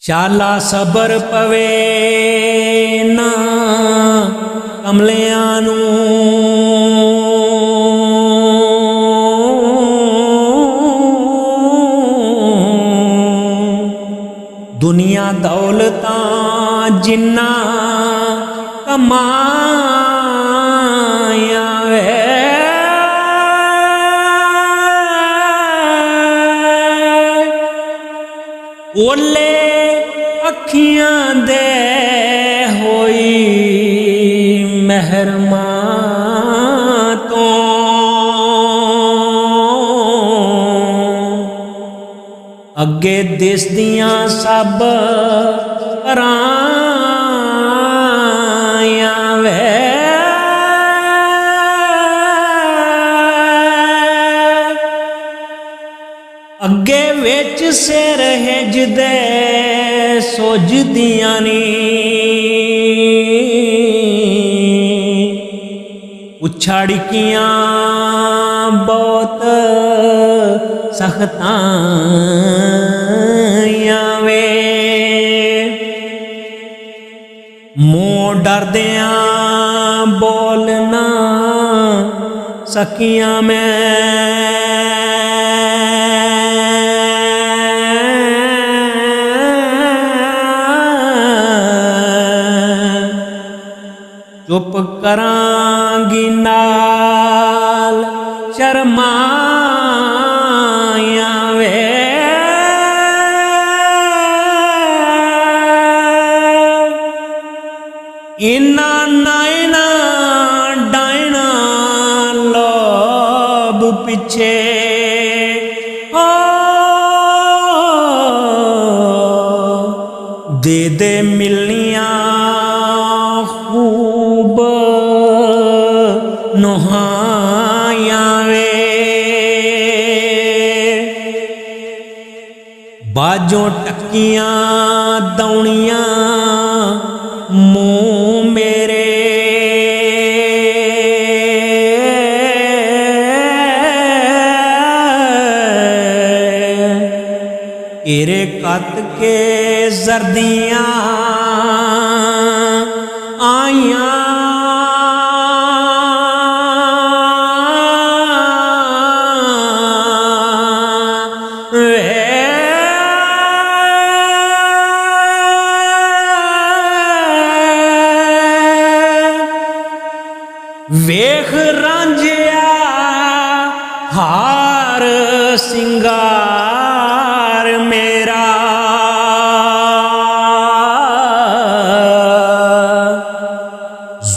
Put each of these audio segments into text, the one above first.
शाला सबर पवे ना कमलियां नूं, दुनिया दौलतां जिन्ना कमाया वे, ओले अखियां दे होई मेहरमा तो, अगे दिसदियां सब पराया वे, अगे विच सिर हिजदे सोजदियां नी, उछड़कियां बहुत सख्तां वे, मुँह डरदियां बोलना सकियां मैं, चुप करांगी नाल शर्माया वे, इन्ना नाइना डाइना लोभ पिछे दे दे मिलनियां खूब नोहाया वे, बाजों टक्कियां दौड़ियां मुँह मेरे, तेरे कत के जर्दियां आइयां, वेख रांझिया हार सिंगार मेरा,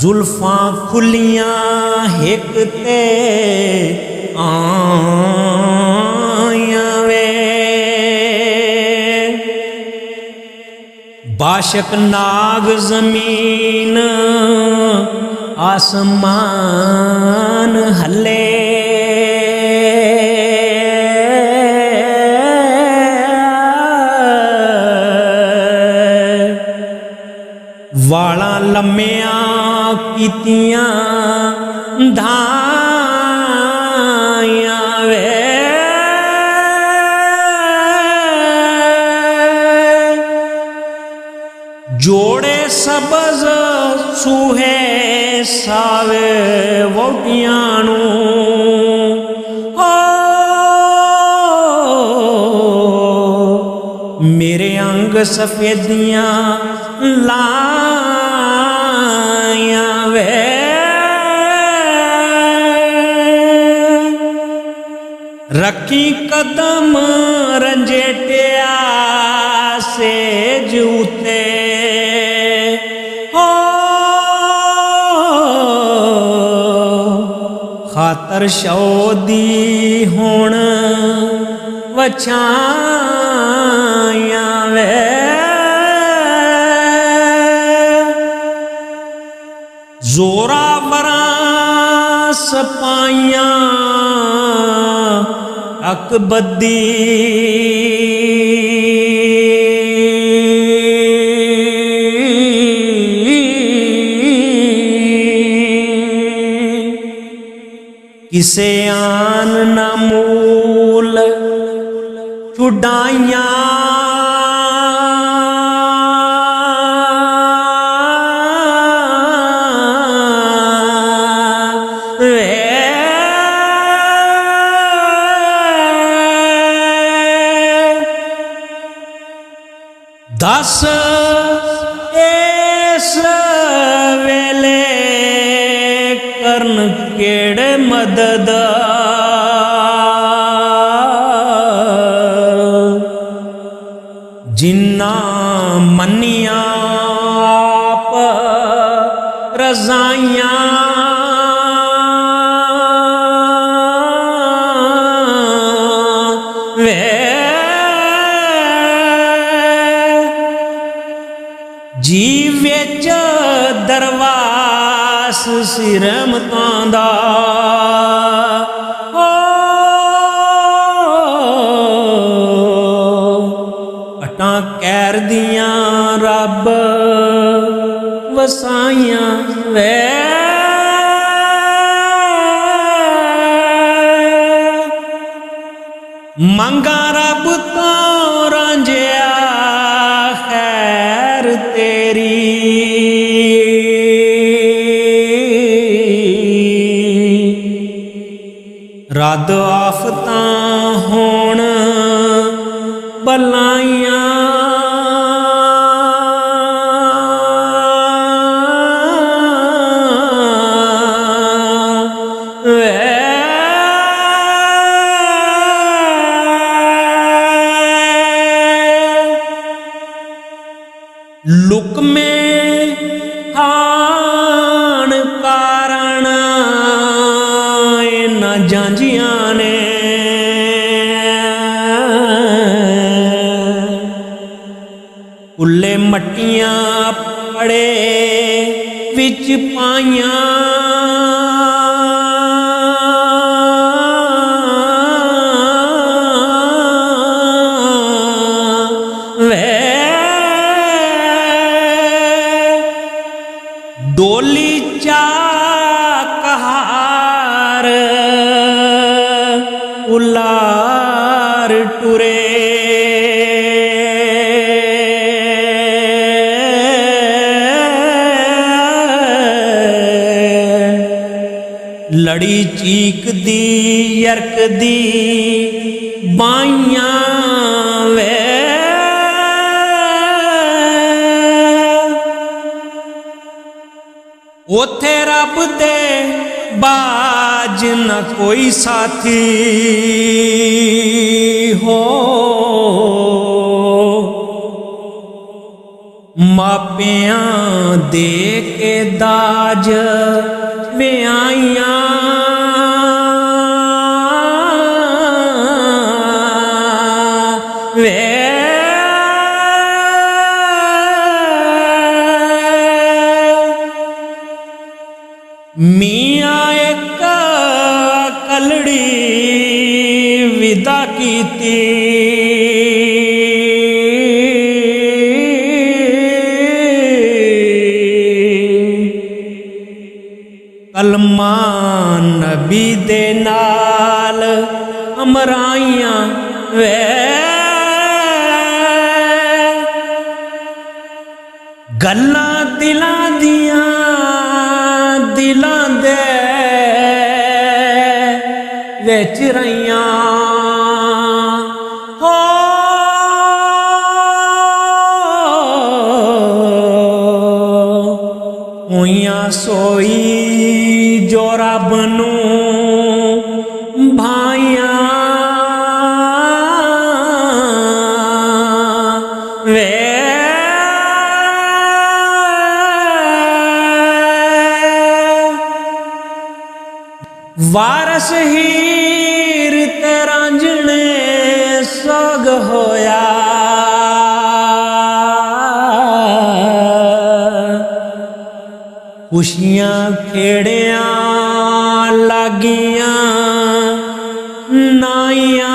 जुल्फां खुलियां हिक ते आइयां वे, बाशक नाग जमीन आसमान हले, वाला लम्मिया कीतियां धाया वे, जोड़े सबज सूहे सावे वोटियां नूं, मेरे अंग सफेदियां लाया वे, रखी कदम रंजेटिया सेज उते, खातर शौदी हुण वछाया वे, जोरावरां सपाइयां अकबदी, किसे आन न मूल छुड़ाइयां दस इस वेले करन केड़े मदद जिन्ना मनिया आप रजाइयां वे जीव विच दरवास सिरमतां दा अटां कैर दियां रब वसाइयां वे मंगा रब तो रांझिया खैर तेरी रद आफतां होण बलाइयां लुक में खान कारण न जांजियां ने कुल्ले मट्टियां पड़े विच पाइयां डोली चा कहार उलार टुरे लड़ी चीक दी यरक दी बाइयां वे ओथे रब दे बाज न कोई साथी हो मापियां दे के दाज व्याइयां वे मियां एक कलड़ी विदा कीती कलमा नबी दे नाल अमराइयां वे गल्लां दिलां दियां दिलां दे विच रहियां हो होइयां सोई जो रब नूं भाइयां वे वारस हीर ते रांझणे सोग होया खुशियां खेड़ियां लागियां नाइयां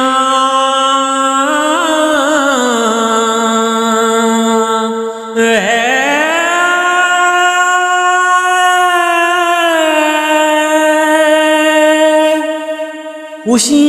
खुशियां